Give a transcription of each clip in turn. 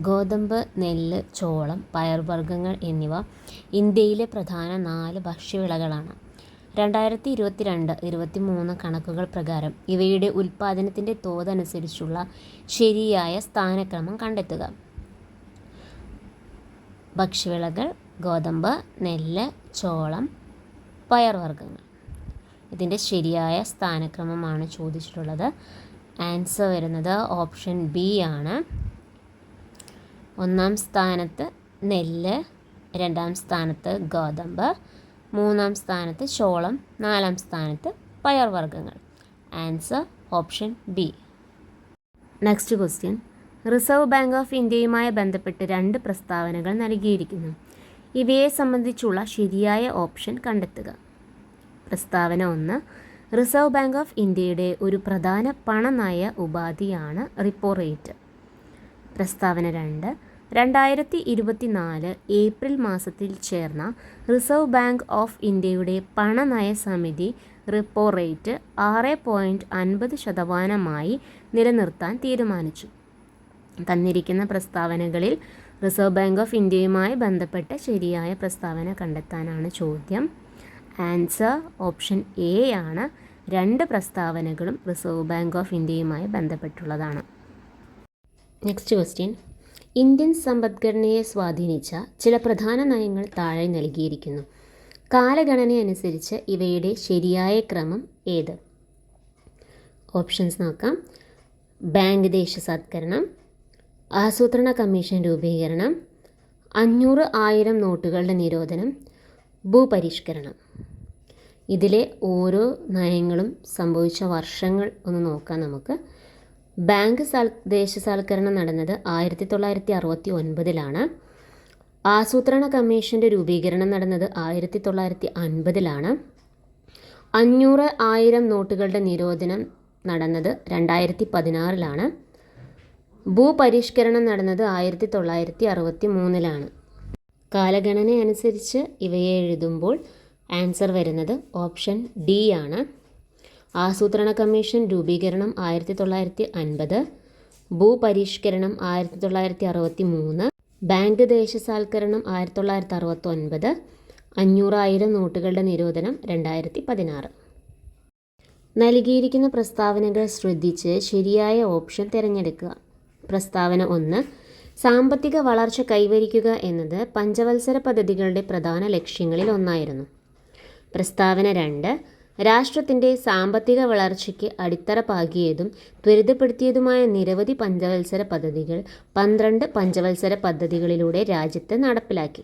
ഗോതമ്പ്, നെല്ല്, ചോളം, പയർവർഗ്ഗങ്ങൾ എന്നിവ ഇന്ത്യയിലെ പ്രധാന 4 ഭക്ഷ്യവിളകളാണ്. 2022-23 കണക്കുകൾ പ്രകാരം ഇവയുടെ ഉൽപ്പാദനത്തിൻ്റെ തോതനുസരിച്ചുള്ള ശരിയായ സ്ഥാനക്രമം കണ്ടെത്തുക. ഭക്ഷ്യവിളകൾ: ഗോതമ്പ്, നെല്ല്, ചോളം, പയർവർഗ്ഗങ്ങൾ. ഇതിൻ്റെ ശരിയായ സ്ഥാനക്രമമാണ് ചോദിച്ചിട്ടുള്ളത്. ആൻസർ വരുന്നത് ഓപ്ഷൻ ബി ആണ്. 1-ാം സ്ഥാനത്ത് നെല്ല്, 2-ാം സ്ഥാനത്ത് ഗോതമ്പ്, 3-ാം സ്ഥാനത്ത് ചോളം, 4-ാം സ്ഥാനത്ത് പയർവർഗ്ഗങ്ങൾ. Answer option B. Next question. Reserve Bank of ഇന്ത്യയുമായി ബന്ധപ്പെട്ട് 2 പ്രസ്താവനകൾ നൽകിയിരിക്കുന്നു. ഇവയെ സംബന്ധിച്ചുള്ള ശരിയായ ഓപ്ഷൻ കണ്ടെത്തുക. പ്രസ്താവന 1. റിസർവ് ബാങ്ക് ഓഫ് ഇന്ത്യയുടെ ഒരു പ്രധാന പണനയ ഉപാധിയാണ് റിപ്പോ റേറ്റ്. പ്രസ്താവന 2. 2024 ഏപ്രിൽ മാസത്തിൽ ചേർന്ന റിസർവ് ബാങ്ക് ഓഫ് ഇന്ത്യയുടെ പണനയ സമിതി റിപ്പോ റേറ്റ് 6.50% നിലനിർത്താൻ തീരുമാനിച്ചു. തന്നിരിക്കുന്ന പ്രസ്താവനകളിൽ റിസർവ് ബാങ്ക് ഓഫ് ഇന്ത്യയുമായി ബന്ധപ്പെട്ട ശരിയായ പ്രസ്താവന കണ്ടെത്താനാണ് ചോദ്യം. ആൻസർ ഓപ്ഷൻ എ ആണ്. 2 പ്രസ്താവനകളും റിസർവ് ബാങ്ക് ഓഫ് ഇന്ത്യയുമായി ബന്ധപ്പെട്ടുള്ളതാണ്. Next question. ഇന്ത്യൻ സമ്പദ്ഘടനയെ സ്വാധീനിച്ച ചില പ്രധാന നയങ്ങൾ താഴെ നൽകിയിരിക്കുന്നു. കാലഗണനയനുസരിച്ച് ഇവയുടെ ശരിയായ ക്രമം ഏത്? ഓപ്ഷൻസ് നോക്കാം. ബാങ്ക് ദേശസാത്കരണം, ആസൂത്രണ കമ്മീഷൻ രൂപീകരണം, 500,000 നോട്ടുകളുടെ നിരോധനം, ഭൂപരിഷ്കരണം. ഇതിലെ ഓരോ നയങ്ങളും സംഭവിച്ച വർഷങ്ങൾ ഒന്ന് നോക്കാം നമുക്ക്. ബാങ്ക് ദേശസാൽക്കരണം നടന്നത് 1969-ലാണ്. ആസൂത്രണ കമ്മീഷൻ്റെ രൂപീകരണം നടന്നത് 1950-ലാണ്. 500,000 നോട്ടുകളുടെ നിരോധനം നടന്നത് 2016-ലാണ്. ഭൂപരിഷ്കരണം നടന്നത് 1963-ലാണ്. കാലഗണന അനുസരിച്ച് ഇവയെ എഴുതുമ്പോൾ ആൻസർ വരുന്നത് ഓപ്ഷൻ ഡി ആണ്. ആസൂത്രണ കമ്മീഷൻ രൂപീകരണം 1950, ഭൂപരിഷ്കരണം 1963, ബാങ്ക് ദേശസാൽക്കരണം 1969, 500,000 നോട്ടുകളുടെ നിരോധനം 2016. നൽകിയിരിക്കുന്ന പ്രസ്താവനകൾ ശ്രദ്ധിച്ച് ശരിയായ ഓപ്ഷൻ തിരഞ്ഞെടുക്കുക. പ്രസ്താവന 1. സാമ്പത്തിക വളർച്ച കൈവരിക്കുക എന്നത് പഞ്ചവത്സര പദ്ധതികളുടെ പ്രധാന ലക്ഷ്യങ്ങളിൽ ഒന്നായിരുന്നു. പ്രസ്താവന 2. രാഷ്ട്രത്തിൻ്റെ സാമ്പത്തിക വളർച്ചയ്ക്ക് അടിത്തറ പാകിയതും ത്വരിതപ്പെടുത്തിയതുമായ നിരവധി പഞ്ചവത്സര പദ്ധതികൾ 12 പഞ്ചവത്സര പദ്ധതികളിലൂടെ രാജ്യത്ത് നടപ്പിലാക്കി.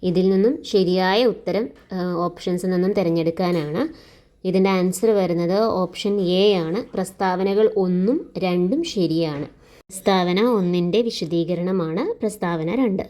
ഇതിൽ നിന്നും ശരിയായ ഉത്തരം ഓപ്ഷൻസിൽ നിന്നും തിരഞ്ഞെടുക്കാനാണ്. ഇതിൻ്റെ ആൻസർ വരുന്നത് ഓപ്ഷൻ എ ആണ്. പ്രസ്താവനകൾ 1ഉം 2ഉം ശരിയാണ്. പ്രസ്താവന 1ൻ്റെ വിശദീകരണമാണ് പ്രസ്താവന 2.